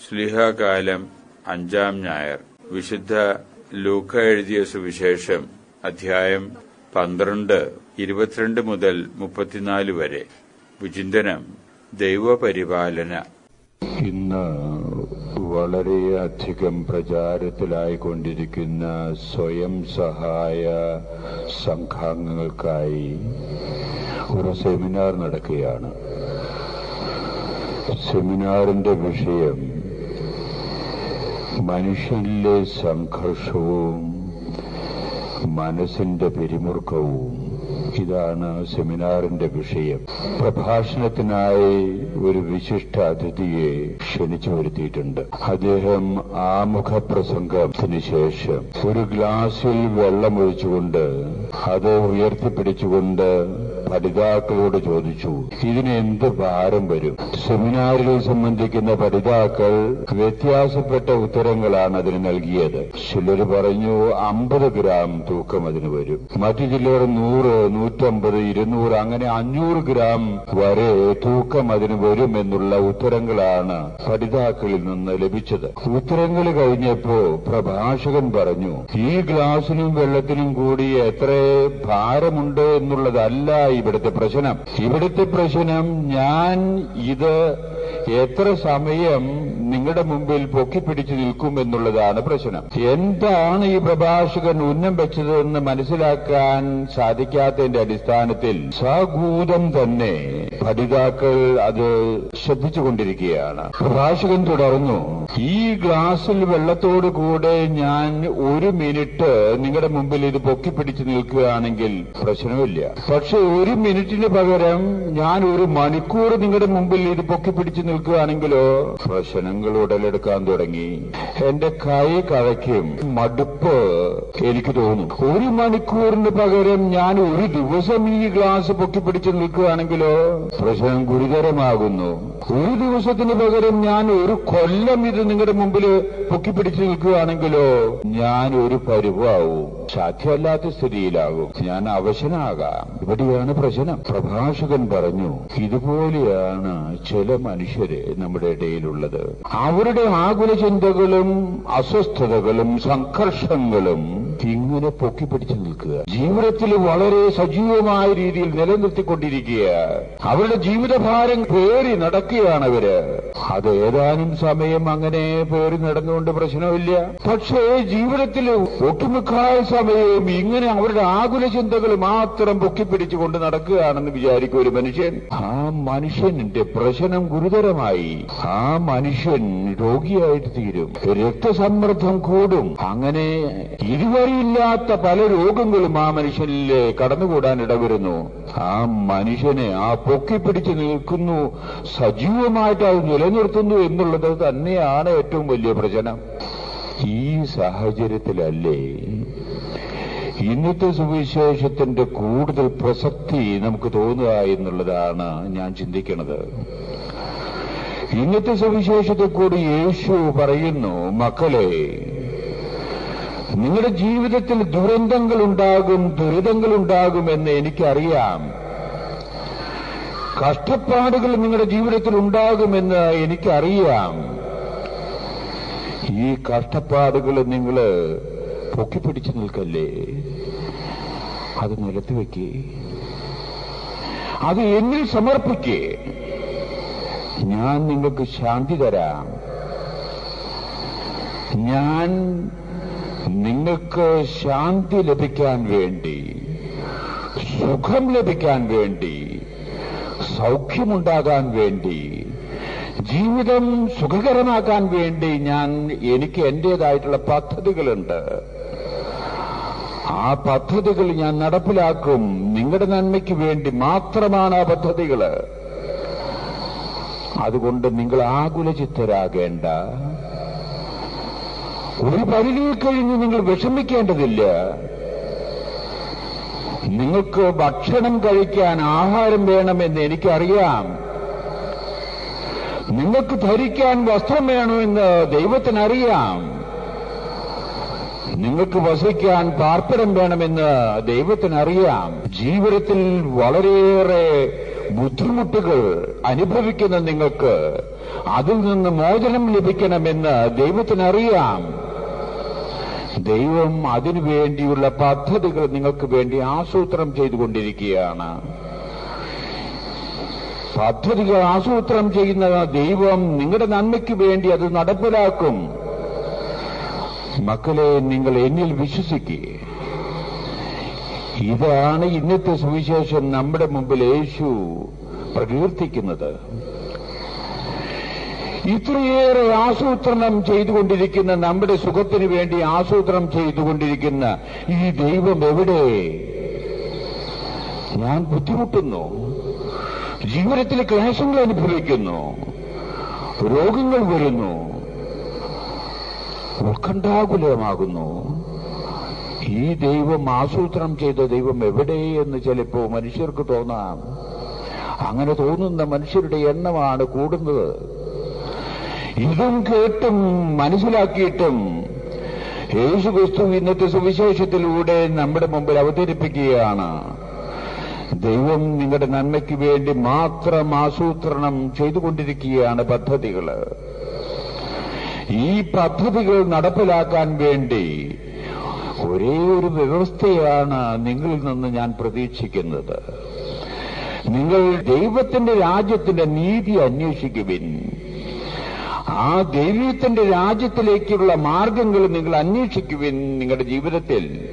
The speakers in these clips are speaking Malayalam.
ശ്ലീഹാകാലം 5-ാം ഞായർ. വിശുദ്ധ ലൂക്ക എഴുതിയ സുവിശേഷം അധ്യായം 12, 22 മുതൽ 34 വരെ. വിചിന്തനം: ദൈവപരിപാലന. ഇന്ന് വളരെയധികം പ്രചാരത്തിലായിക്കൊണ്ടിരിക്കുന്ന സ്വയം സഹായ സംഘാംഗങ്ങൾക്കായി ഒരു സെമിനാർ നടക്കുകയാണ്. സെമിനാറിന്റെ വിഷയം മനുഷ്യനിലെ സംഘർഷവും മനസ്സിന്റെ പിരിമുറുക്കവും. ഇതാണ് സെമിനാറിന്റെ വിഷയം. പ്രഭാഷണത്തിനായി ഒരു വിശിഷ്ട അതിഥിയെ ക്ഷണിച്ചു വരുത്തിയിട്ടുണ്ട്. അദ്ദേഹം ആമുഖപ്രസംഗത്തിന് ശേഷം ഒരു ഗ്ലാസിൽ വെള്ളമൊഴിച്ചുകൊണ്ട് അത് ഉയർത്തിപ്പിടിച്ചുകൊണ്ട് പഠിതാക്കളോട് ചോദിച്ചു, ഇതിന് എന്ത് ഭാരം വരും? സെമിനാറിൽ സംബന്ധിക്കുന്ന പഠിതാക്കൾ വ്യത്യാസപ്പെട്ട ഉത്തരങ്ങളാണ് അതിന് നൽകിയത്. ചിലർ പറഞ്ഞു 50 ഗ്രാം തൂക്കം അതിന് വരും, മറ്റു ചിലർ 100, 150, 200, അങ്ങനെ 500 ഗ്രാം വരെ തൂക്കം അതിന് വരും എന്നുള്ള ഉത്തരങ്ങളാണ് പഠിതാക്കളിൽ നിന്ന് ലഭിച്ചത്. ഉത്തരങ്ങൾ കഴിഞ്ഞപ്പോ പ്രഭാഷകൻ പറഞ്ഞു, ഈ ഗ്ലാസിനും വെള്ളത്തിനും കൂടി എത്ര ഭാരമുണ്ട് എന്നുള്ളതല്ല ഇവിടുത്തെ പ്രശ്നം. ഇവിടുത്തെ പ്രശ്നം ഞാൻ ഇത് എത്ര സമയം നിങ്ങളുടെ മുമ്പിൽ പൊക്കിപ്പിടിച്ചു നിൽക്കും എന്നുള്ളതാണ് പ്രശ്നം. എന്താണ് ഈ പ്രഭാഷകൻ ഉന്നം വെച്ചതെന്ന് മനസ്സിലാക്കാൻ സാധിക്കാത്തതിന്റെ അടിസ്ഥാനത്തിൽ സകൂതം തന്നെ പഠിതാക്കൾ അത് ശ്രദ്ധിച്ചുകൊണ്ടിരിക്കുകയാണ്. പ്രഭാഷകൻ തുടർന്നു, ഈ ഗ്ലാസിൽ വെള്ളത്തോടു കൂടെ ഞാൻ 1 മിനിറ്റ് നിങ്ങളുടെ മുമ്പിൽ ഇത് പൊക്കിപ്പിടിച്ചു നിൽക്കുകയാണെങ്കിൽ പ്രശ്നമില്ല. പക്ഷെ 1 മിനിറ്റിന് പകരം ഞാൻ 1 മണിക്കൂർ നിങ്ങളുടെ മുമ്പിൽ ഇത് പൊക്കിപ്പിടിച്ചു നിൽക്കുകയാണെങ്കിലോ പ്രശ്നങ്ങൾ ഉടലെടുക്കാൻ തുടങ്ങി. എന്റെ കൈ കഴയ്ക്കും, മടുപ്പ് എനിക്ക് തോന്നും. 1 മണിക്കൂറിന് പകരം ഞാൻ 1 ദിവസം ഈ ഗ്ലാസ് പൊക്കിപ്പിടിച്ചു നിൽക്കുകയാണെങ്കിലോ പ്രശ്നം ഗുരുതരമാകുന്നു. 1 ദിവസത്തിന് പകരം ഞാൻ 1 കൊല്ലം ഇത് നിങ്ങളുടെ മുമ്പിൽ പൊക്കിപ്പിടിച്ചു നിൽക്കുകയാണെങ്കിലോ ഞാൻ ഒരു പരുവാവും, സാധ്യമല്ലാത്ത സ്ഥിതിയിലാകും, ഞാൻ അവശനാകാം. ഇവിടെയാണ് പ്രശ്നം. പ്രഭാഷകൻ പറഞ്ഞു, ഇതുപോലെയാണ് ചില മനുഷ്യര് നമ്മുടെ ഇടയിലുള്ളത്. അവരുടെ ആകുല ചിന്തകളും അസ്വസ്ഥതകളും സംഘർഷങ്ങളും ഇങ്ങനെ പൊക്കിപ്പിടിച്ചു നിൽക്കുക, ജീവിതത്തിൽ വളരെ സജീവമായ രീതിയിൽ നിലനിർത്തിക്കൊണ്ടിരിക്കുക. അവരുടെ ജീവിതഭാരം പേറി നടക്കുകയാണ് അവര്. അത് ഏതാനും സമയം അങ്ങനെ പേറി നടന്നുകൊണ്ട് പ്രശ്നമില്ല. പക്ഷേ ജീവിതത്തിൽ ഒട്ടുമിക്ക സമയവും ഇങ്ങനെ അവരുടെ ആകുല ചിന്തകൾ മാത്രം പൊക്കിപ്പിടിച്ചുകൊണ്ട് നടക്കുകയാണെന്ന് വിചാരിക്കും ഒരു മനുഷ്യൻ. ആ മനുഷ്യന്റെ പ്രശ്നം ഗുരുതരമായി. ആ മനുഷ്യൻ രോഗിയായിട്ട് തീരും, രക്തസമ്മർദ്ദം കൂടും. അങ്ങനെ ഇതുവരെയില്ലാത്ത പല രോഗങ്ങളും ആ മനുഷ്യനിൽ കടന്നുകൂടാൻ ഇടവരുന്നു. ആ മനുഷ്യനെ ആ പൊക്കിപ്പിടിച്ച് നിൽക്കുന്നു, സജീവമായിട്ട് അത് നിലനിർത്തുന്നു എന്നുള്ളത് തന്നെയാണ് ഏറ്റവും വലിയ പ്രശ്നം. ഈ സാഹചര്യത്തിലല്ലേ ഇന്നത്തെ സുവിശേഷത്തിന്റെ കൂടുതൽ പ്രസക്തി നമുക്ക് തോന്നുക എന്നുള്ളതാണ് ഞാൻ ചിന്തിക്കുന്നത്. ഇന്നത്തെ സുവിശേഷത്തെ കൂടി യേശു പറയുന്നു, മക്കളെ, നിങ്ങളുടെ ജീവിതത്തിൽ ദുരിതങ്ങളുണ്ടാകുമെന്ന് എനിക്കറിയാം. കഷ്ടപ്പാടുകൾ നിങ്ങളുടെ ജീവിതത്തിൽ ഉണ്ടാകുമെന്ന് എനിക്കറിയാം. ഈ കഷ്ടപ്പാടുകൾ നിങ്ങൾ പൊക്കിപ്പിടിച്ചു നിൽക്കല്ലേ, അത് നിലത്ത് വെക്കേ, അത് എന്നിൽ സമർപ്പിക്കേ. ഞാൻ നിങ്ങൾക്ക് ശാന്തി തരാം. ഞാൻ നിങ്ങൾക്ക് ശാന്തി ലഭിക്കാൻ വേണ്ടി, സുഖം ലഭിക്കാൻ വേണ്ടി, സൗഖ്യമുണ്ടാകാൻ വേണ്ടി, ജീവിതം സുഖകരമാക്കാൻ വേണ്ടി എനിക്ക് എന്റേതായിട്ടുള്ള പദ്ധതികളുണ്ട്. ആ പദ്ധതികൾ ഞാൻ നടപ്പിലാക്കും. നിങ്ങളുടെ നന്മയ്ക്ക് വേണ്ടി മാത്രമാണ് ആ പദ്ധതികൾ. അതുകൊണ്ട് നിങ്ങൾ ആകുലചിത്തരാകേണ്ട. ഒരു പരിധി കഴിഞ്ഞ് നിങ്ങൾ വിഷമിക്കേണ്ടതില്ല. നിങ്ങൾക്ക് ഭക്ഷണം കഴിക്കാൻ ആഹാരം വേണമെന്ന് എനിക്കറിയാം. നിങ്ങൾക്ക് ധരിക്കാൻ വസ്ത്രം വേണമെന്ന് ദൈവത്തിനറിയാം. നിങ്ങൾക്ക് വസിക്കാൻ പാർപ്പിടം വേണമെന്ന് ദൈവത്തിനറിയാം. ജീവിതത്തിൽ വളരെയേറെ ബുദ്ധിമുട്ടുകൾ അനുഭവിക്കുന്ന നിങ്ങൾക്ക് അതിൽ നിന്ന് മോചനം ലഭിക്കണമെന്ന് ദൈവത്തിനറിയാം. ദൈവം അതിനു വേണ്ടിയുള്ള പദ്ധതികൾ നിങ്ങൾക്ക് വേണ്ടി ആസൂത്രണം ചെയ്തുകൊണ്ടിരിക്കുകയാണ്. പദ്ധതികൾ ആസൂത്രണം ചെയ്യുന്ന ദൈവം നിങ്ങളുടെ നന്മയ്ക്ക് വേണ്ടി അത് നടപ്പിലാക്കും. മക്കളെ, നിങ്ങൾ എന്നിൽ വിശ്വസിക്കുക. ഇതാണ് ഇന്നത്തെ സുവിശേഷം നമ്മുടെ മുമ്പിൽ യേശു പ്രകീർത്തിക്കുന്നത്. ഇത്രയേറെ ആസൂത്രണം ചെയ്തുകൊണ്ടിരിക്കുന്ന, നമ്മുടെ സുഖത്തിന് വേണ്ടി ആസൂത്രണം ചെയ്തുകൊണ്ടിരിക്കുന്ന ഈ ദൈവം എവിടെ? ഞാൻ ബുദ്ധിമുട്ടുന്നു, ജീവിതത്തിൽ ക്ലേശങ്ങൾ അനുഭവിക്കുന്നു, രോഗങ്ങൾ വരുന്നു, ഉത്കണ്ഠാകുലമാകുന്നു. ഈ ദൈവം, ആസൂത്രണം ചെയ്ത ദൈവം എവിടെ എന്ന് ചിലപ്പോ മനുഷ്യർക്ക് തോന്നാം. അങ്ങനെ തോന്നുന്ന മനുഷ്യരുടെ എണ്ണമാണ് കൂടുന്നത്. ഇതും കേട്ടും മനസ്സിലാക്കിയിട്ടും യേശുക്രിസ്തു ഇന്നത്തെ സുവിശേഷത്തിലൂടെ നമ്മുടെ മുമ്പിൽ അവതരിപ്പിക്കുകയാണ്. ദൈവം നിങ്ങളുടെ നന്മയ്ക്ക് വേണ്ടി മാത്രം ആസൂത്രണം ചെയ്തുകൊണ്ടിരിക്കുകയാണ് പദ്ധതികൾ. ഈ പദ്ധതികൾ നടപ്പിലാക്കാൻ വേണ്ടി ഒരേ ഒരു വ്യവസ്ഥയാണ് നിങ്ങളിൽ നിന്ന് ഞാൻ പ്രതീക്ഷിക്കുന്നത്. നിങ്ങൾ ദൈവത്തിന്റെ രാജ്യത്തിന്റെ നീതി അന്വേഷിക്കുവിൻ. ആ ദൈവത്തിന്റെ രാജ്യത്തിലേക്കുള്ള മാർഗങ്ങൾ നിങ്ങൾ അന്വേഷിക്കുവിൻ. നിങ്ങളുടെ ജീവിതത്തിൽ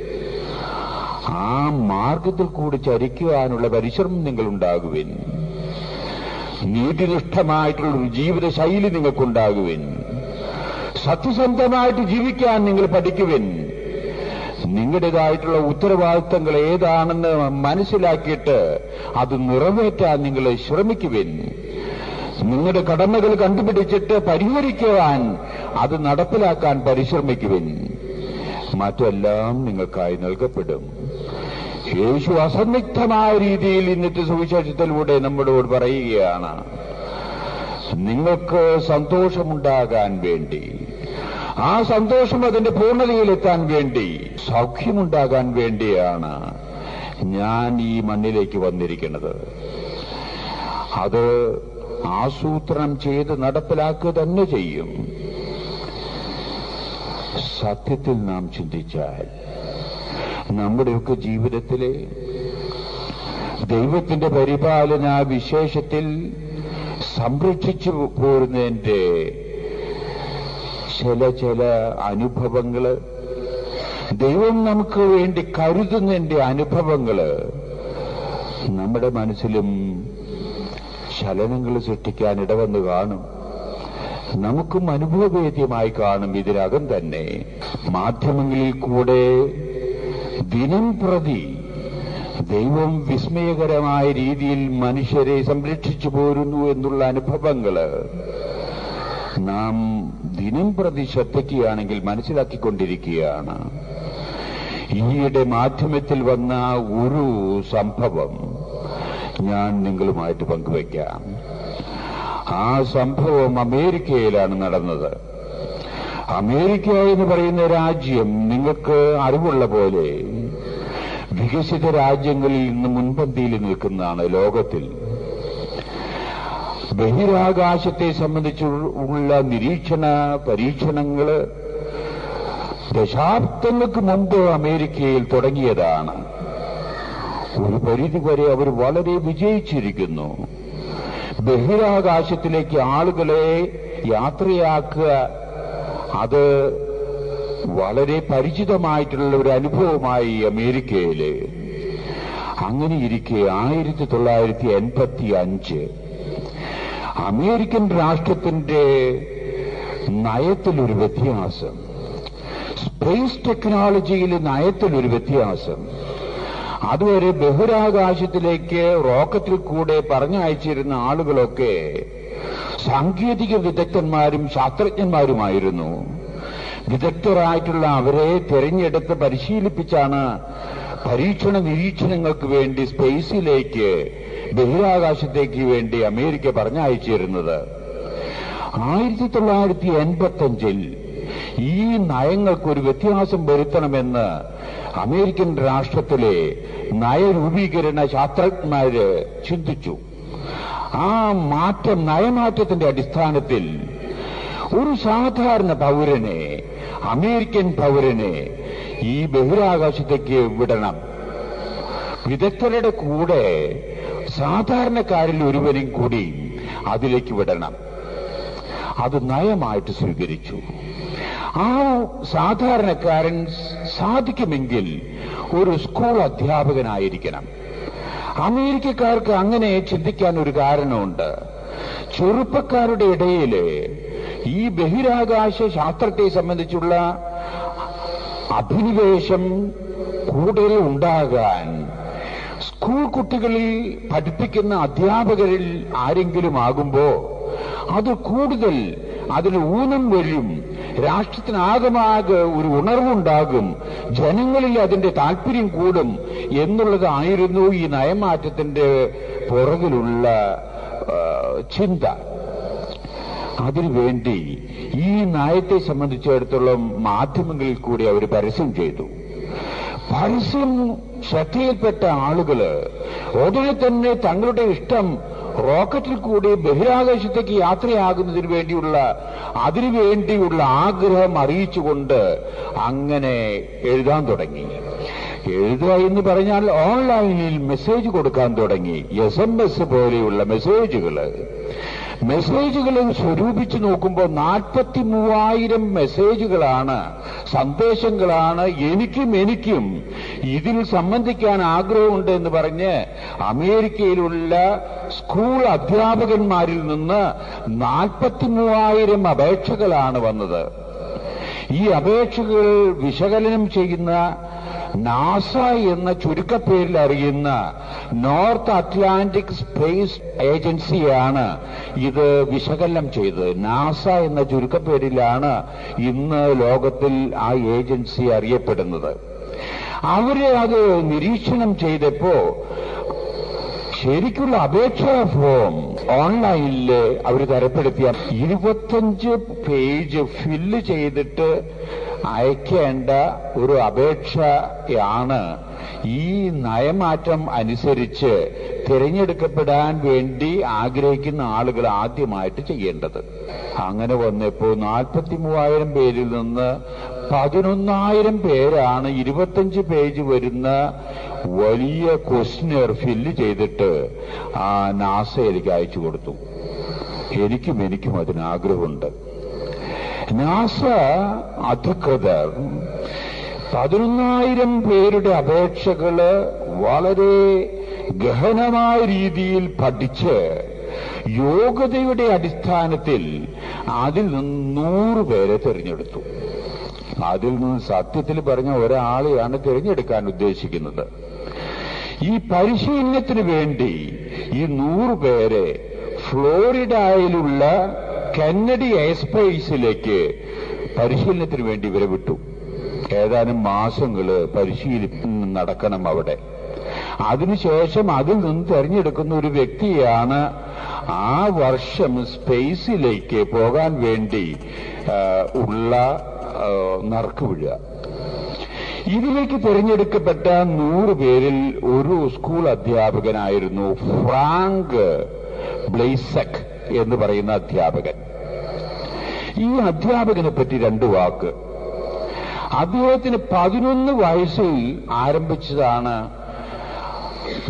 ആ മാർഗത്തിൽ കൂടി ചരിക്കുവാനുള്ള പരിശ്രമം നിങ്ങൾ ഉണ്ടാകുവിൻ. നീതിനിഷ്ഠമായിട്ടുള്ളൊരു ജീവിത ശൈലി നിങ്ങൾക്കുണ്ടാകുവിൻ. സത്യസന്ധമായിട്ട് ജീവിക്കാൻ നിങ്ങൾ പഠിക്കുവിൻ. നിങ്ങളുടേതായിട്ടുള്ള ഉത്തരവാദിത്തങ്ങൾ ഏതാണെന്ന് മനസ്സിലാക്കിയിട്ട് അത് നിറവേറ്റാൻ നിങ്ങൾ ശ്രമിക്കുവിൻ. നിങ്ങളുടെ കടമകൾ കണ്ടുപിടിച്ചിട്ട് പരിഹരിക്കുവാൻ, അത് നടപ്പിലാക്കാൻ പരിശ്രമിക്കുവിൻ. മറ്റെല്ലാം നിങ്ങൾക്കായി നൽകപ്പെടും. യേശു അസന്നിഗ്ധമായ രീതിയിൽ ഇന്നത്തെ സുവിശേഷത്തിലൂടെ നമ്മളോട് പറയുകയാണ്, നിങ്ങൾക്ക് സന്തോഷമുണ്ടാകാൻ വേണ്ടി, ആ സന്തോഷം അതിന്റെ പൂർണ്ണതയിലെത്താൻ വേണ്ടി, സൗഖ്യമുണ്ടാകാൻ വേണ്ടിയാണ് ഞാൻ ഈ മണ്ണിലേക്ക് വന്നിരിക്കുന്നത്. അത് ആസൂത്രണം ചെയ്ത് നടപ്പിലാക്കുക തന്നെ ചെയ്യും. സത്യത്തിൽ നാം ചിന്തിച്ചാൽ നമ്മുടെയൊക്കെ ജീവിതത്തിലെ ദൈവത്തിന്റെ പരിപാലന വിശേഷത്തിൽ സംരക്ഷിച്ചു പോരുന്നതിന്റെ ചില അനുഭവങ്ങള്, ദൈവം നമുക്ക് വേണ്ടി കരുതുന്നതിന്റെ അനുഭവങ്ങള് നമ്മുടെ മനസ്സിലും ചലനങ്ങൾ സൃഷ്ടിക്കാൻ ഇടവന്ന് കാണും. നമുക്കും അനുഭവവേദ്യമായി കാണും. ഇതിനകം തന്നെ മാധ്യമങ്ങളിൽ കൂടെ ദിനം പ്രതി ദൈവം വിസ്മയകരമായ രീതിയിൽ മനുഷ്യരെ സംരക്ഷിച്ചു പോരുന്നു എന്നുള്ള അനുഭവങ്ങള് നാം ദിനം പ്രതി ശ്രദ്ധിക്കുകയാണെങ്കിൽ മനസ്സിലാക്കിക്കൊണ്ടിരിക്കുകയാണ്. ഈയിടെ മാധ്യമത്തിൽ വന്ന ഒരു സംഭവം ഞാൻ നിങ്ങളുമായിട്ട് പങ്കുവയ്ക്കാം. ആ സംഭവം അമേരിക്കയിലാണ് നടന്നത്. അമേരിക്ക എന്ന് പറയുന്ന രാജ്യം നിങ്ങൾക്ക് അറിവുള്ള പോലെ വികസിത രാജ്യങ്ങളിൽ നിന്ന് മുൻപന്തിയിൽ നിൽക്കുന്നതാണ് ലോകത്തിൽ. ബഹിരാകാശത്തെ സംബന്ധിച്ചുള്ള നിരീക്ഷണ പരീക്ഷണങ്ങള് ദശാബ്ദങ്ങൾക്ക് മുമ്പ് അമേരിക്കയിൽ തുടങ്ങിയതാണ്. ഒരു പരിധിവരെ അവർ വളരെ വിജയിച്ചിരിക്കുന്നു. ബഹിരാകാശത്തിലേക്ക് ആളുകളെ യാത്രയാക്കുക, അത് വളരെ പരിചിതമായിട്ടുള്ള ഒരു അനുഭവമായി അമേരിക്കയില്. അങ്ങനെ ഇരിക്കെ 1985 അമേരിക്കൻ രാഷ്ട്രത്തിന്റെ നയത്തിലൊരു വ്യത്യാസം, സ്പേസ് ടെക്നോളജിയിലെ നയത്തിലൊരു വ്യത്യാസം. അതുവരെ ബഹിരാകാശത്തിലേക്ക് റോക്കറ്റിൽ കൂടെ പറഞ്ഞയച്ചിരുന്ന ആളുകളൊക്കെ സാങ്കേതിക വിദഗ്ധന്മാരും ശാസ്ത്രജ്ഞന്മാരുമായിരുന്നു. വിദഗ്ധരായിട്ടുള്ള അവരെ തിരഞ്ഞെടുത്ത് പരിശീലിപ്പിച്ചാണ് പരീക്ഷണ നിരീക്ഷണങ്ങൾക്ക് വേണ്ടി സ്പേസിലേക്ക്, ബഹിരാകാശത്തേക്ക് വേണ്ടി അമേരിക്ക പറഞ്ഞയച്ചിരുന്നത്. 1985 ഈ നയങ്ങൾക്കൊരു വ്യത്യാസം വരുത്തണമെന്ന് അമേരിക്കൻ രാഷ്ട്രത്തിലെ നയരൂപീകരണ ശാസ്ത്രജ്ഞന്മാര് ചിന്തിച്ചു. ആ മാറ്റം, നയമാറ്റത്തിന്റെ അടിസ്ഥാനത്തിൽ ഒരു സാധാരണ പൗരനെ, അമേരിക്കൻ പൗരനെ ഈ ബഹിരാകാശത്തേക്ക് വിടണം. വിദഗ്ധരുടെ കൂടെ സാധാരണക്കാരിൽ ഒരുവരും കൂടി അതിലേക്ക് വിടണം. അത് നയമായിട്ട് സ്വീകരിച്ചു. ആ സാധാരണക്കാരൻ സാധിക്കുമെങ്കിൽ ഒരു സ്കൂൾ അധ്യാപകനായിരിക്കണം. അമേരിക്കക്കാർക്ക് അങ്ങനെ ചിന്തിക്കാൻ ഒരു കാരണമുണ്ട്. ചെറുപ്പക്കാരുടെ ഇടയിൽ ഈ ബഹിരാകാശ ശാസ്ത്രത്തെ സംബന്ധിച്ചുള്ള അഭിനിവേശം കൂടുതൽ ഉണ്ടാകാൻ സ്കൂൾ കുട്ടികളിൽ പഠിപ്പിക്കുന്ന അധ്യാപകരിൽ ആരെങ്കിലും ആകുമ്പോ അത് കൂടുതൽ അതിന് ഊനം വരും. രാഷ്ട്രത്തിനാകമാകെ ഒരു ഉണർവുണ്ടാകും, ജനങ്ങളിൽ അതിന്റെ താല്പര്യം കൂടും എന്നുള്ളതായിരുന്നു ഈ നയമാറ്റത്തിന്റെ പുറകിലുള്ള ചിന്ത. അതിനുവേണ്ടി ഈ നയത്തെ സംബന്ധിച്ചിടത്തോളം മാധ്യമങ്ങളിൽ കൂടി അവർ പരസ്യം ചെയ്തു. പരസ്യം ശ്രദ്ധയിൽപ്പെട്ട ആളുകള് ഉടനെ തന്നെ തങ്ങളുടെ ഇഷ്ടം റോക്കറ്റിൽ കൂടി ബഹിരാകാശത്തേക്ക് യാത്രയാകുന്നതിന് വേണ്ടിയുള്ള അതിനുവേണ്ടിയുള്ള ആഗ്രഹം അറിയിച്ചുകൊണ്ട് അങ്ങനെ എഴുതാൻ തുടങ്ങി. എഴുതുക എന്ന് പറഞ്ഞാൽ ഓൺലൈനിൽ മെസ്സേജ് കൊടുക്കാൻ തുടങ്ങി. SMS പോലെയുള്ള മെസ്സേജുകൾ സ്വരൂപിച്ചു നോക്കുമ്പോൾ 43,000 മെസ്സേജുകളാണ്, സന്ദേശങ്ങളാണ്. എനിക്കും ഇതിൽ സംബന്ധിക്കാൻ ആഗ്രഹമുണ്ട് എന്ന് പറഞ്ഞ് അമേരിക്കയിലുള്ള സ്കൂൾ അധ്യാപകന്മാരിൽ നിന്ന് 43,000 അപേക്ഷകളാണ് വന്നത്. ഈ അപേക്ഷകൾ വിശകലനം ചെയ്യുന്ന നാസ എന്ന ചുരുക്കപ്പേരിൽ അറിയുന്ന നോർത്ത് അറ്റ്ലാന്റിക് സ്പേസ് ഏജൻസിയാണ് ഇത് വിശകലനം ചെയ്തത്. നാസ എന്ന ചുരുക്കപ്പേരിലാണ് ഇന്ന് ലോകത്തിൽ ആ ഏജൻസി അറിയപ്പെടുന്നത്. അവരെ അത് നിരീക്ഷണം ചെയ്തപ്പോ ശരിക്കുള്ള അപേക്ഷാ ഫോം ഓൺലൈനിൽ അവർ തരപ്പെടുത്തിയ 25 പേജ് ഫില്ല് ചെയ്തിട്ട് അയക്കേണ്ട ഒരു അപേക്ഷയാണ് ഈ നയമാറ്റം അനുസരിച്ച് തിരഞ്ഞെടുക്കപ്പെടാൻ വേണ്ടി ആഗ്രഹിക്കുന്ന ആളുകൾ ആദ്യമായിട്ട് ചെയ്യേണ്ടത്. അങ്ങനെ വന്നപ്പോ 43,000 പേരിൽ നിന്ന് 11,000 പേരാണ് 25 പേജ് വരുന്ന വലിയ ക്വസ്റ്റ്യനർ ഫില്ല് ചെയ്തിട്ട് ആ നാസയിലേക്ക് അയച്ചു കൊടുത്തു. എനിക്കും അതിനാഗ്രഹമുണ്ട്. നാസ അധികൃതർ 11,000 പേരുടെ അപേക്ഷകള് വളരെ ഗഹനമായ രീതിയിൽ പഠിച്ച് യോഗ്യതയുടെ അടിസ്ഥാനത്തിൽ അതിൽ നിന്ന് 100 പേരെ തിരഞ്ഞെടുത്തു. അതിൽ നിന്ന് സത്യത്തിൽ പറഞ്ഞ ഒരാളെയാണ് തിരഞ്ഞെടുക്കാൻ ഉദ്ദേശിക്കുന്നത്. ഈ പരിശീലനത്തിന് വേണ്ടി ഈ 100 പേരെ ഫ്ലോറിഡയിലുള്ള കെന്നഡി എയർസ്പേസിലേക്ക് പരിശീലനത്തിന് വേണ്ടി ഇവരെ വിട്ടു. ഏതാനും മാസങ്ങള് പരിശീലനം നടക്കണം അവിടെ. അതിനുശേഷം അതിൽ നിന്ന് തെരഞ്ഞെടുക്കുന്ന ഒരു വ്യക്തിയാണ് ആ വർഷം സ്പേസിലേക്ക് പോകാൻ വേണ്ടി ഉള്ള നറുക്ക് വീഴുക. ഇതിലേക്ക് തിരഞ്ഞെടുക്കപ്പെട്ട 100 പേരിൽ ഒരു സ്കൂൾ അധ്യാപകനായിരുന്നു ഫ്രാങ്ക് ബ്ലെയ്സക് എന്ന് പറയുന്ന അധ്യാപകൻ. ഈ അധ്യാപകനെ പറ്റി 2 വാക്ക്. അദ്ദേഹത്തിന് 11 വയസ്സിൽ ആരംഭിച്ചതാണ്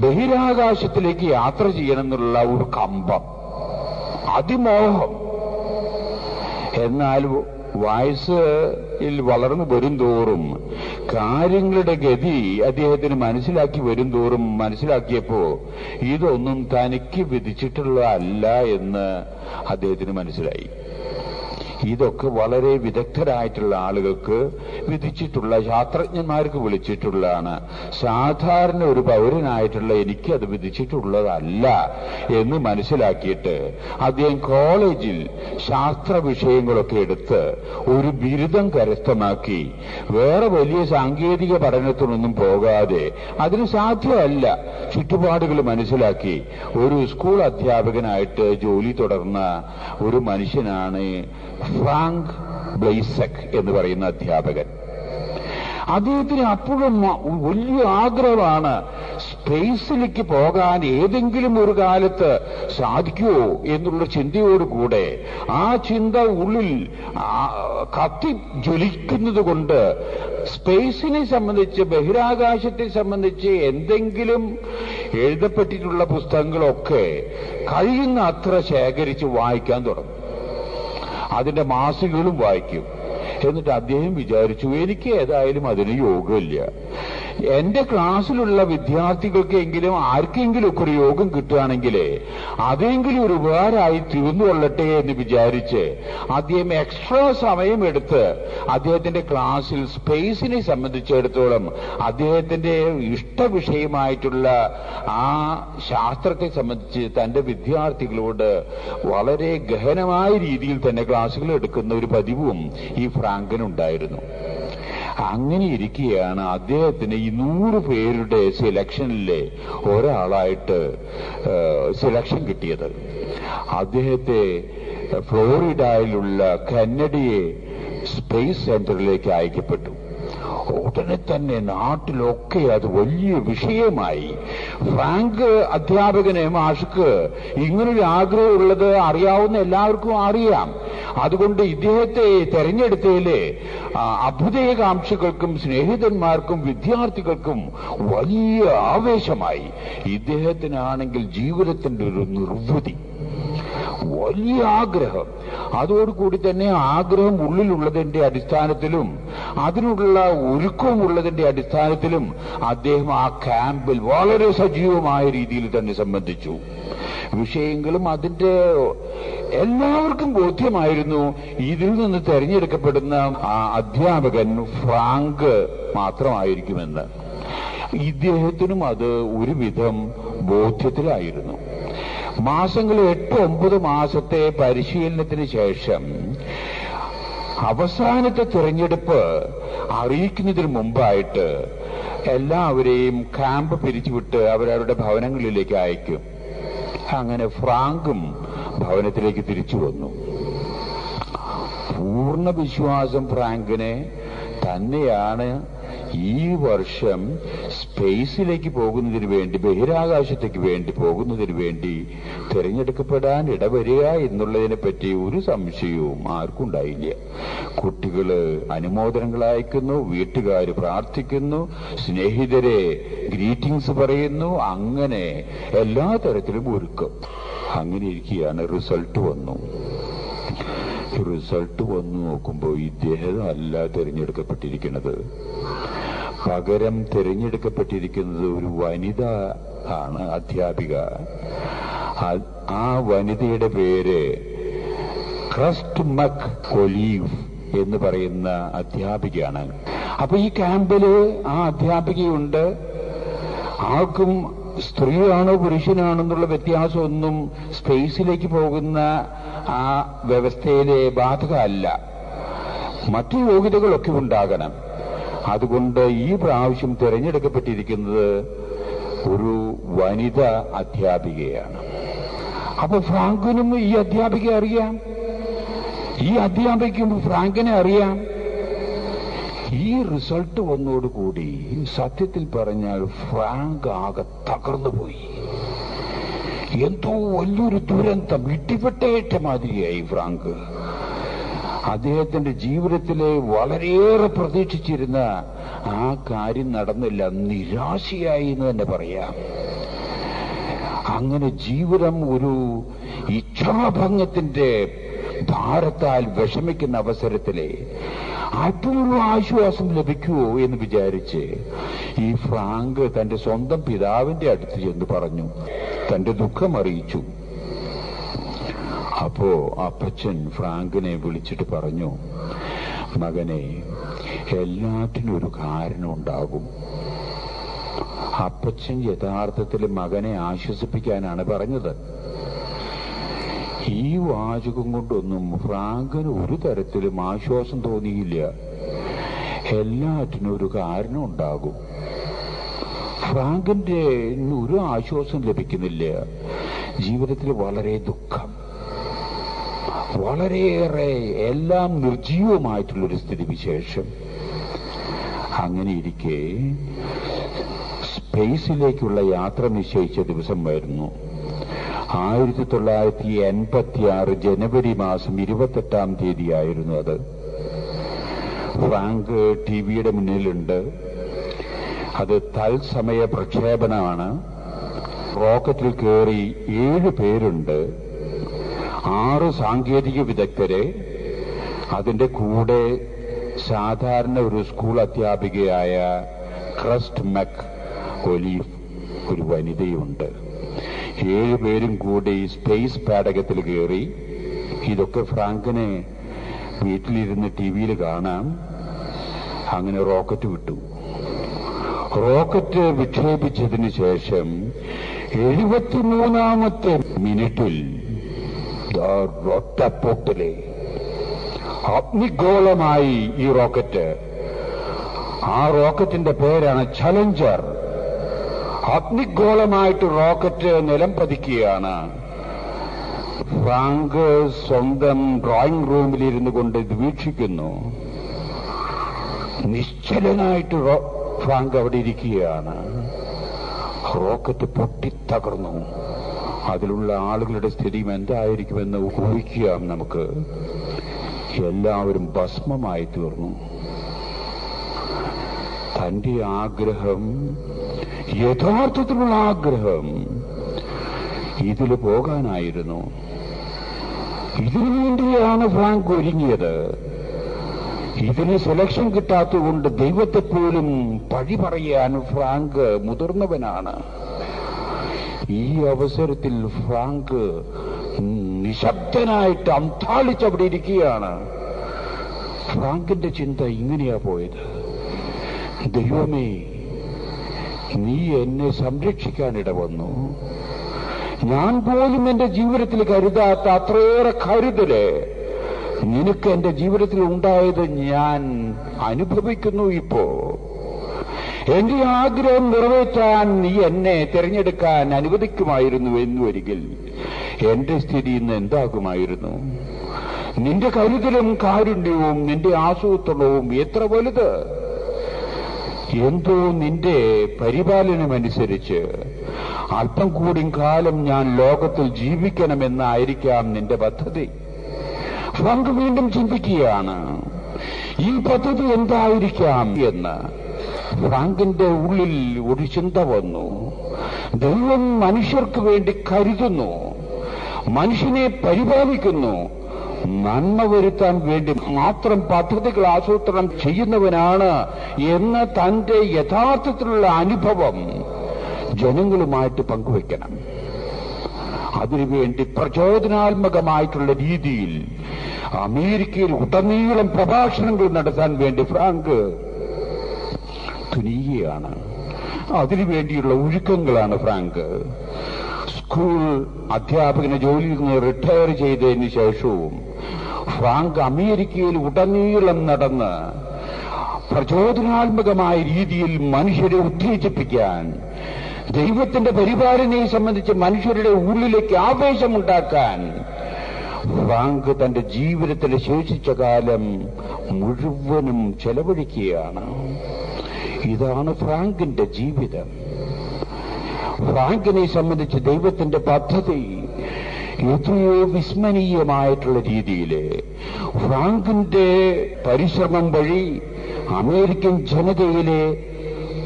ബഹിരാകാശത്തിലേക്ക് യാത്ര ചെയ്യണമെന്നുള്ള ഒരു കമ്പം, അതിമോഹം. എന്നാൽ വയസ്സിൽ വളർന്നു വരും തോറും കാര്യങ്ങളുടെ ഗതി അദ്ദേഹത്തിന് മനസ്സിലാക്കിയപ്പോ ഇതൊന്നും തനിക്ക് വിധിച്ചിട്ടുള്ളതല്ല എന്ന് അദ്ദേഹത്തിന് മനസ്സിലായി. ഇതൊക്കെ വളരെ വിദഗ്ധരായിട്ടുള്ള ആളുകൾക്ക് വിധിച്ചിട്ടുള്ള, ശാസ്ത്രജ്ഞന്മാർക്ക് വിളിച്ചിട്ടുള്ളതാണ്. സാധാരണ ഒരു പൗരനായിട്ടുള്ള എനിക്ക് അത് വിധിച്ചിട്ടുള്ളതല്ല എന്ന് മനസ്സിലാക്കിയിട്ട് അദ്ദേഹം കോളേജിൽ ശാസ്ത്ര വിഷയങ്ങളൊക്കെ എടുത്ത് ഒരു ബിരുദം കരസ്ഥമാക്കി. വേറെ വലിയ സാങ്കേതിക പഠനത്തിനൊന്നും പോകാതെ, അതിന് സാധ്യമല്ല, ചുറ്റുപാടുകൾ മനസ്സിലാക്കി ഒരു സ്കൂൾ അധ്യാപകനായിട്ട് ജോലി തുടർന്ന ഒരു മനുഷ്യനാണ് ഫ്രാങ്ക് ബ്ലെയ്സക് എന്ന് പറയുന്ന അധ്യാപകൻ. അദ്ദേഹത്തിന് അപ്പോഴും വലിയ ആഗ്രഹമാണ് സ്പേസിലേക്ക് പോകാൻ ഏതെങ്കിലും ഒരു കാലത്ത് സാധിക്കുമോ എന്നുള്ള ചിന്തയോടുകൂടെ ആ ചിന്ത ഉള്ളിൽ കത്തി ജ്വലിക്കുന്നത് കൊണ്ട് സ്പേസിനെ സംബന്ധിച്ച്, ബഹിരാകാശത്തെ സംബന്ധിച്ച് എന്തെങ്കിലും എഴുതപ്പെട്ടിട്ടുള്ള പുസ്തകങ്ങളൊക്കെ കഴിയുന്ന അത്ര ശേഖരിച്ച് വായിക്കാൻ തുടങ്ങും. അതിന്റെ മാസികകളും വായിക്കും. എന്നിട്ട് അദ്ദേഹം വിചാരിച്ചു, എനിക്ക് ഏതായാലും അതിന് യോഗമില്ല, എന്റെ ക്ലാസ്സിലുള്ള വിദ്യാർത്ഥികൾക്കെങ്കിലും ആർക്കെങ്കിലും ഒക്കെ ഒരു യോഗം കിട്ടുകയാണെങ്കിൽ അതെങ്കിലും ഒരു ഉപകാരമായി തീർന്നുകൊള്ളട്ടെ എന്ന് വിചാരിച്ച് അദ്ദേഹം എക്സ്ട്രാ സമയമെടുത്ത് അദ്ദേഹത്തിന്റെ ക്ലാസ്സിൽ സ്പേസിനെ സംബന്ധിച്ചിടത്തോളം അദ്ദേഹത്തിന്റെ ഇഷ്ടവിഷയമായിട്ടുള്ള ആ ശാസ്ത്രത്തെ സംബന്ധിച്ച് തന്റെ വിദ്യാർത്ഥികളോട് വളരെ ഗഹനമായ രീതിയിൽ തന്നെ ക്ലാസ്സുകൾ എടുക്കുന്ന ഒരു പതിവും ഈ ഫ്രാങ്കനുണ്ടായിരുന്നു. അങ്ങനെ ഇരിക്കുകയാണ് അദ്ദേഹത്തിന് ഈ 100 പേരുടെ സെലക്ഷനിലെ ഒരാളായിട്ട് സെലക്ഷൻ കിട്ടിയത്. അദ്ദേഹത്തെ ഫ്ലോറിഡയിലുള്ള കെന്നഡി സ്പേസ് സെന്ററിലേക്ക് അയക്കപ്പെട്ടു. ഉടനെ തന്നെ നാട്ടിലൊക്കെ അത് വലിയ വിഷയമായി. ഫ്രാങ്ക് അധ്യാപകന്, മാഷ്ക്ക് ഇങ്ങനൊരു ആഗ്രഹമുള്ളത് അറിയാവുന്ന എല്ലാവർക്കും അറിയാം. അതുകൊണ്ട് ഇദ്ദേഹത്തെ തെരഞ്ഞെടുത്തതിലെ അഭ്യുദയകാംക്ഷികൾക്കും സ്നേഹിതന്മാർക്കും വിദ്യാർത്ഥികൾക്കും വലിയ ആവേശമായി. ഇദ്ദേഹത്തിനാണെങ്കിൽ ജീവിതത്തിന്റെ ഒരു നിർവൃതി, വലിയ ആഗ്രഹം. അതോടുകൂടി തന്നെ ആഗ്രഹം ഉള്ളിലുള്ളതിന്റെ അടിസ്ഥാനത്തിലും അതിനുള്ള ഒരുക്കമുള്ളതിന്റെ അടിസ്ഥാനത്തിലും അദ്ദേഹം ആ ക്യാമ്പിൽ വളരെ സജീവമായ രീതിയിൽ തന്നെ സംബന്ധിച്ചു. വിഷയങ്ങളും അതിന്റെ എല്ലാവർക്കും ബോധ്യമായിരുന്നു ഇതിൽ നിന്ന് തെരഞ്ഞെടുക്കപ്പെടുന്ന ആ അധ്യാപകൻ ഫ്രാങ്ക് മാത്രമായിരിക്കുമെന്ന്. ഇദ്ദേഹത്തിനും അത് ഒരുവിധം ബോധ്യത്തിലായിരുന്നു. മാസങ്ങൾ 8-9 മാസത്തെ പരിശീലനത്തിന് ശേഷം അവസാനത്തെ തിരഞ്ഞെടുപ്പ് അറിയിക്കുന്നതിന് മുമ്പായിട്ട് എല്ലാവരെയും ക്യാമ്പ് പിരിച്ചുവിട്ട് അവരവരുടെ ഭവനങ്ങളിലേക്ക് അയക്കും. അങ്ങനെ ഫ്രാങ്കും ഭവനത്തിലേക്ക് തിരിച്ചു വന്നു. പൂർണ്ണ വിശ്വാസം ഫ്രാങ്കിനെ തന്നെയാണ് ഈ വർഷം സ്പേസിലേക്ക് പോകുന്നതിന് വേണ്ടി, ബഹിരാകാശത്തേക്ക് വേണ്ടി പോകുന്നതിന് വേണ്ടി തിരഞ്ഞെടുക്കപ്പെടാൻ ഇടവരിക എന്നുള്ളതിനെ പറ്റി ഒരു സംശയവും ആർക്കുണ്ടായില്ല. കുട്ടികള് അനുമോദനങ്ങൾ അയക്കുന്നു, വീട്ടുകാർ പ്രാർത്ഥിക്കുന്നു, സ്നേഹിതരെ ഗ്രീറ്റിംഗ്സ് പറയുന്നു. അങ്ങനെ എല്ലാ തരത്തിലും ഒരുക്കം. അങ്ങനെ ഇരിക്കുകയാണ് റിസൾട്ട് വന്നു. റിസൾട്ട് വന്നു നോക്കുമ്പോൾ ഇദ്ദേഹം അല്ല തിരഞ്ഞെടുക്കപ്പെട്ടിരിക്കുന്നത്. പകരം തിരഞ്ഞെടുക്കപ്പെട്ടിരിക്കുന്നത് ഒരു വനിത ആണ്, അധ്യാപിക. ആ വനിതയുടെ പേര് ക്രസ്റ്റ് മക് ഒലീവ് എന്ന് പറയുന്ന അധ്യാപികയാണ്. അപ്പൊ ഈ ക്യാമ്പില് ആ അധ്യാപികയുണ്ട്. ആർക്കും സ്ത്രീയാണോ പുരുഷനാണെന്നുള്ള വ്യത്യാസമൊന്നും സ്പേസിലേക്ക് പോകുന്ന ആ വ്യവസ്ഥയിലെ ബാധകമല്ല. മറ്റു യോഗ്യതകളൊക്കെ ഉണ്ടാകണം. അതുകൊണ്ട് ഈ പ്രാവശ്യം തിരഞ്ഞെടുക്കപ്പെട്ടിരിക്കുന്നത് ഒരു വനിത അധ്യാപികയാണ്. അപ്പൊ ഫ്രാങ്കിനും ഈ അധ്യാപികയെ അറിയാം, ഈ അധ്യാപികയ്ക്കും ഫ്രാങ്കിനെ അറിയാം. ഈ റിസൾട്ട് വന്നതോടുകൂടി സത്യത്തിൽ പറഞ്ഞാൽ ഫ്രാങ്ക് ആകെ തകർന്നുപോയി. എന്തോ വലിയൊരു ദുരന്തം, ഇടിവെട്ടേറ്റ മാതിരിയായി ഫ്രാങ്ക്. അദ്ദേഹത്തിന്റെ ജീവിതത്തിലെ വളരെയേറെ പ്രതീക്ഷിച്ചിരുന്ന ആ കാര്യം നടന്നില്ല, നിരാശയായി എന്ന് തന്നെ പറയാം. അങ്ങനെ ജീവിതം ഒരു ഇച്ഛാഭംഗത്തിന്റെ ഭാരത്താൽ വിഷമിക്കുന്ന അവസരത്തിലെ അല്പമൊരു ആശ്വാസം ലഭിക്കുമോ എന്ന് വിചാരിച്ച് ഈ ഫ്രാങ്ക് തന്റെ സ്വന്തം പിതാവിന്റെ അടുത്ത് ചെന്ന് പറഞ്ഞു, തന്റെ ദുഃഖം അറിയിച്ചു. അപ്പോ അപ്പച്ചൻ ഫ്രാങ്കിനെ വിളിച്ചിട്ട് പറഞ്ഞു, മകനെ, എല്ലാറ്റിനും ഒരു കാരണം ഉണ്ടാകും. അപ്പച്ചൻ യഥാർത്ഥത്തിൽ മകനെ ആശ്വസിപ്പിക്കാനാണ് പറഞ്ഞത്. ഈ വാചകം കൊണ്ടൊന്നും ഫ്രാങ്കിന് ഒരു തരത്തിലും ആശ്വാസം തോന്നിയില്ല. എല്ലാറ്റിനും ഒരു കാരണം ഉണ്ടാകും. ഫ്രാങ്കിന്റെ ഒരു ആശ്വാസം ലഭിക്കുന്നില്ല. ജീവിതത്തിൽ വളരെ ദുഃഖം, വളരെയേറെ എല്ലാം നിർജീവമായിട്ടുള്ളൊരു സ്ഥിതിവിശേഷം. അങ്ങനെ ഇരിക്കെ സ്പേസിലേക്കുള്ള യാത്ര നിശ്ചയിച്ച ദിവസമായിരുന്നു. 1986 ജനുവരി മാസം 28 തീയതിയായിരുന്നു അത്. ഫ്രാങ്ക് ടിവിയുടെ മുന്നിലുണ്ട്. അത് തത്സമയ പ്രക്ഷേപണമാണ്. റോക്കറ്റിൽ കയറി 7 പേരുണ്ട്. 6 സാങ്കേതിക വിദഗ്ധരെ, അതിന്റെ കൂടെ സാധാരണ ഒരു സ്കൂൾ അധ്യാപികയായ ക്രസ്റ്റ് മെക് ഒലീഫ്, ഒരു വനിതയുണ്ട്. 7 പേരും കൂടി സ്പേസ് പേടകത്തിൽ കയറി. ഇതൊക്കെ ഫ്രാങ്കിനെ വീട്ടിലിരുന്ന് ടിവിയിൽ കാണാം. അങ്ങനെ റോക്കറ്റ് വിട്ടു. റോക്കറ്റ് വിക്ഷേപിച്ചതിന് ശേഷം 73ാമത്തെ മിനിറ്റിൽ ഒറ്റപ്പൊട്ടിലെ അഗ്നിഗോളമായി ഈ റോക്കറ്റ്. ആ റോക്കറ്റിന്റെ പേരാണ് ചലഞ്ചർ. അഗ്നിഗോളമായിട്ട് റോക്കറ്റ് നിലം പതിക്കുകയാണ്. ഫ്രാങ്ക് സ്വന്തം ഡ്രോയിങ് റൂമിലിരുന്നു കൊണ്ട് ഇത് വീക്ഷിക്കുന്നു. നിശ്ചലനായിട്ട് ഫ്രാങ്ക് അവിടെ ഇരിക്കുകയാണ്. റോക്കറ്റ് പൊട്ടിത്തകർന്നു. അതിലുള്ള ആളുകളുടെ സ്ഥിതിയും എന്തായിരിക്കുമെന്ന് ഊഹിക്കാം നമുക്ക്. എല്ലാവരും ഭസ്മമായി തീർന്നു. തന്റെ ആഗ്രഹം, യഥാർത്ഥത്തിലുള്ള ആഗ്രഹം ഇതിൽ പോകാനായിരുന്നു. ഇതിനു വേണ്ടിയാണ് ഫ്രാങ്ക് ഒരുങ്ങിയത്. ഇതിന് സെലക്ഷൻ കിട്ടാത്തതുകൊണ്ട് ദൈവത്തെപ്പോലും പഴി പറയാൻ ഫ്രാങ്ക് മുതിർന്നവനാണ്. ഈ അവസരത്തിൽ ഫ്രാങ്ക് നിശബ്ദനായിട്ട് അന്താളിച്ചവിടെ ഇരിക്കുകയാണ്. ഫ്രാങ്കിന്റെ ചിന്ത ഇങ്ങനെയാ പോയത്: ദൈവമേ, നീ എന്നെ സംരക്ഷിക്കാനിട വന്നു. ഞാൻ പോലും എന്റെ ജീവിതത്തിൽ കരുതാത്ത അത്രയേറെ കരുതല് നിനക്ക് എന്റെ ജീവിതത്തിൽ ഉണ്ടായത് ഞാൻ അനുഭവിക്കുന്നു. ഇപ്പോ എന്റെ ആഗ്രഹം നിറവേറ്റാൻ നീ എന്നെ തിരഞ്ഞെടുക്കാൻ അനുവദിക്കുമായിരുന്നു എന്നുവരികിൽ എന്റെ സ്ഥിതി ഇന്ന് എന്താകുമായിരുന്നു? നിന്റെ കരുതലും കാരുണ്യവും നിന്റെ ആസൂത്രണവും എത്ര വലുത്! എന്തോ നിന്റെ പരിപാലനമനുസരിച്ച് അല്പം കൂടി കാലം ഞാൻ ലോകത്തിൽ ജീവിക്കണമെന്നായിരിക്കാം നിന്റെ പദ്ധതി. ഫ്രാങ്ക് വീണ്ടും ചിന്തിക്കുകയാണ്, ഈ പദ്ധതി എന്തായിരിക്കാം എന്ന്. ഫ്രാങ്കിന്റെ ഉള്ളിൽ ഒരു ചിന്ത വന്നു. ദൈവം മനുഷ്യർക്ക് വേണ്ടി കരുതുന്നു, മനുഷ്യനെ പരിപാലിക്കുന്നു, നന്മ വരുത്താൻ വേണ്ടി മാത്രം പദ്ധതികൾ ആസൂത്രണം ചെയ്യുന്നവനാണ് എന്ന തന്റെ യഥാർത്ഥത്തിലുള്ള അനുഭവം ജനങ്ങളുമായിട്ട് പങ്കുവയ്ക്കണം. അതിനുവേണ്ടി പ്രചോദനാത്മകമായിട്ടുള്ള രീതിയിൽ അമേരിക്കയിൽ ഉടനീളം പ്രഭാഷണങ്ങൾ നടത്താൻ വേണ്ടി ഫ്രാങ്ക് തുനിയുകയാണ്. അതിനുവേണ്ടിയുള്ള ഒരുക്കങ്ങളാണ് ഫ്രാങ്ക്. സ്കൂൾ അധ്യാപകന് ജോലിയിൽ നിന്ന് റിട്ടയർ ചെയ്തതിന് ശേഷവും ഫ്രാങ്ക് അമേരിക്കയിൽ ഉടനീളം നടന്ന് പ്രചോദനാത്മകമായ രീതിയിൽ മനുഷ്യരെ ഉത്തേജിപ്പിക്കാൻ, ദൈവത്തിന്റെ പരിപാലനയെ സംബന്ധിച്ച് മനുഷ്യരുടെ ഉള്ളിലേക്ക് ആവേശമുണ്ടാക്കാൻ ഫ്രാങ്ക് തന്റെ ജീവിതത്തിലെ ശേഷിച്ച കാലം മുഴുവനും ചെലവഴിക്കുകയാണ്. ഇതാണ് ഫ്രാങ്കിന്റെ ജീവിതം. ഫ്രാങ്കിനെ സംബന്ധിച്ച് ദൈവത്തിന്റെ പദ്ധതി എത്രയോ വിസ്മരണീയമായിട്ടുള്ള രീതിയിൽ ഫ്രാങ്കിന്റെ പരിശ്രമം വഴി അമേരിക്കൻ ജനതയിലെ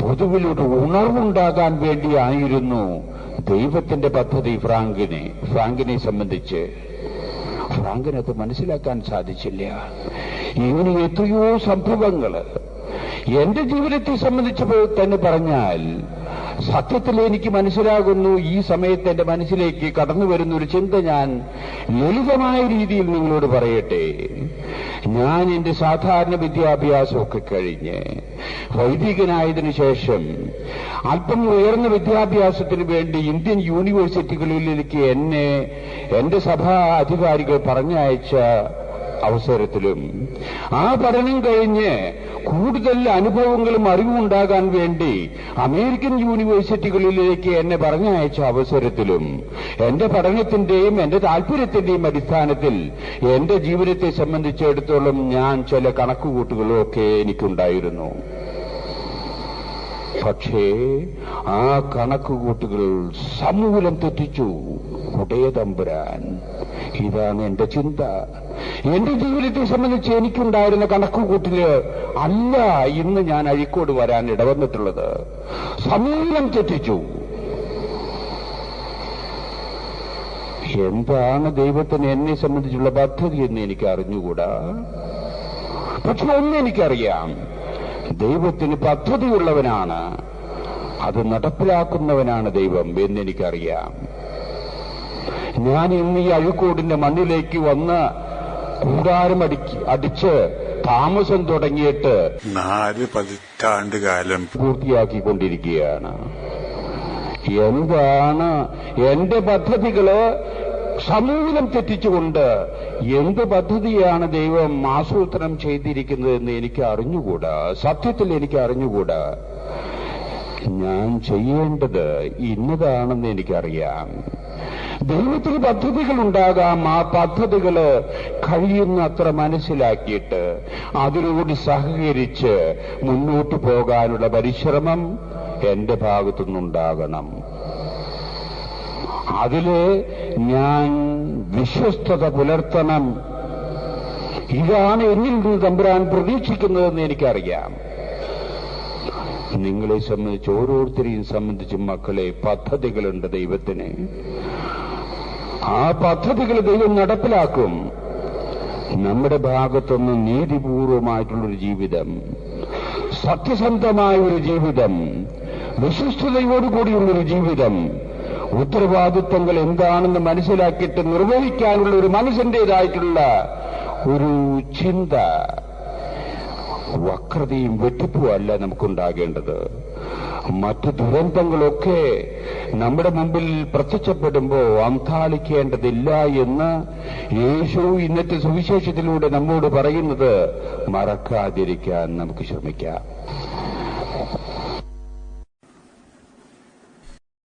പൊതുവിലൊരു ഉണർവുണ്ടാകാൻ വേണ്ടിയായിരുന്നു ദൈവത്തിന്റെ പദ്ധതി. ഫ്രാങ്കിനെ സംബന്ധിച്ച് ഫ്രാങ്കിനത് മനസ്സിലാക്കാൻ സാധിച്ചില്ല. ഇങ്ങനെ എത്രയോ സംഭവങ്ങൾ എന്റെ ജീവിതത്തെ സംബന്ധിച്ചപ്പോൾ തന്നെ പറഞ്ഞാൽ സത്യത്തിൽ എനിക്ക് മനസ്സിലാകുന്നു. ഈ സമയത്ത് എന്റെ മനസ്സിലേക്ക് കടന്നു വരുന്ന ഒരു ചിന്ത ഞാൻ ലളിതമായ രീതിയിൽ നിങ്ങളോട് പറയട്ടെ. ഞാൻ എന്റെ സാധാരണ വിദ്യാഭ്യാസമൊക്കെ കഴിഞ്ഞ് വൈദികനായതിനു ശേഷം അല്പം ഉയർന്ന വിദ്യാഭ്യാസത്തിന് വേണ്ടി ഇന്ത്യൻ യൂണിവേഴ്സിറ്റികളിലേക്ക് എന്നെ എന്റെ സഭാ അധികാരികൾ പറഞ്ഞയച്ച അവസരത്തിലും ആ പഠനം കഴിഞ്ഞ് കൂടുതൽ അനുഭവങ്ങളും അറിവും ഉണ്ടാകാൻ വേണ്ടി അമേരിക്കൻ യൂണിവേഴ്സിറ്റികളിലേക്ക് എന്നെ പറഞ്ഞയച്ച അവസരത്തിലും എന്റെ പഠനത്തിന്റെയും എന്റെ താല്പര്യത്തിന്റെയും അടിസ്ഥാനത്തിൽ എന്റെ ജീവിതത്തെ സംബന്ധിച്ചിടത്തോളം ഞാൻ ചില കണക്കുകൂട്ടുകളൊക്കെ എനിക്കുണ്ടായിരുന്നു. പക്ഷേ ആ കണക്കുകൂട്ടുകൾ സമൂലം തെറ്റിച്ചു ഉടയതമ്പുരാൻ. ഇതാണ് എന്റെ ചിന്ത. എന്റെ ജീവിതത്തെ സംബന്ധിച്ച് എനിക്കുണ്ടായിരുന്ന കണക്കുകൂട്ടില് അല്ല ഇന്ന് ഞാൻ അഴീക്കോട് വരാൻ ഇടവന്നിട്ടുള്ളത്. സമൂലം തെറ്റിച്ചു. എന്താണ് ദൈവത്തിന് എന്നെ സംബന്ധിച്ചുള്ള പദ്ധതി എന്ന് എനിക്ക് അറിഞ്ഞുകൂടാ. പക്ഷെ ഒന്നെനിക്കറിയാം, ദൈവത്തിന് പദ്ധതിയുള്ളവനാണ്, അത് നടപ്പിലാക്കുന്നവനാണ് ദൈവം എന്നെനിക്കറിയാം. ഞാൻ ഇന്ന് ഈ അഴീക്കോടിന്റെ മണ്ണിലേക്ക് വന്ന് കൂടാരം അടിച്ച് താമസം തുടങ്ങിയിട്ട് 4 പതിറ്റാണ്ടുകാലം പൂർത്തിയാക്കിക്കൊണ്ടിരിക്കുകയാണ്. എന്താണ് എന്റെ പദ്ധതികള് സമൂലം തെറ്റിച്ചുകൊണ്ട് എന്ത് പദ്ധതിയാണ് ദൈവം ആസൂത്രണം ചെയ്തിരിക്കുന്നതെന്ന് എനിക്ക് അറിഞ്ഞുകൂടാ. സത്യത്തിൽ എനിക്ക് അറിഞ്ഞുകൂടാ. ഞാൻ ചെയ്യേണ്ടത് ഇന്നതാണെന്ന് എനിക്കറിയാം. ദൈവത്തിന് പദ്ധതികൾ ഉണ്ടാകാം. ആ പദ്ധതികള് കഴിയുന്നത്ര മനസ്സിലാക്കിയിട്ട് അതിനോട് സഹകരിച്ച് മുന്നോട്ട് പോകാനുള്ള പരിശ്രമം എന്റെ ഭാഗത്തുനിന്നുണ്ടാകണം. അതില് ഞാൻ വിശ്വസ്തത പുലർത്തണം. ഇതാണ് എന്നിൽ നിന്ന് തമ്പുരാൻ പ്രതീക്ഷിക്കുന്നതെന്ന് എനിക്കറിയാം. നിങ്ങളെ സംബന്ധിച്ച്, ഓരോരുത്തരെയും സംബന്ധിച്ച് മക്കളെ, പദ്ധതികളുണ്ട് ദൈവത്തിന്. ആ പദ്ധതികൾ ദൈവം നടപ്പിലാക്കും. നമ്മുടെ ഭാഗത്തുനിന്ന് നീതിപൂർവമായിട്ടുള്ളൊരു ജീവിതം, സത്യസന്ധമായ ഒരു ജീവിതം, വിശ്വസ്തയോടുകൂടിയുള്ളൊരു ജീവിതം, ഉത്തരവാദിത്വങ്ങൾ എന്താണെന്ന് മനസ്സിലാക്കിയിട്ട് നിർവഹിക്കാനുള്ള ഒരു മനുഷ്യന്റേതായിട്ടുള്ള ഒരു ചിന്ത, വക്രതയും വെട്ടിപ്പും അല്ല നമുക്കുണ്ടാകേണ്ടത്. മറ്റു ദുരന്തങ്ങളൊക്കെ നമ്മുടെ മുമ്പിൽ പ്രത്യക്ഷപ്പെടുമ്പോൾ അന്താളിക്കേണ്ടതില്ല എന്ന് യേശു ഇന്നത്തെ സുവിശേഷത്തിലൂടെ നമ്മോട് പറയുന്നത് മറക്കാതിരിക്കാൻ നമുക്ക് ശ്രമിക്കാം.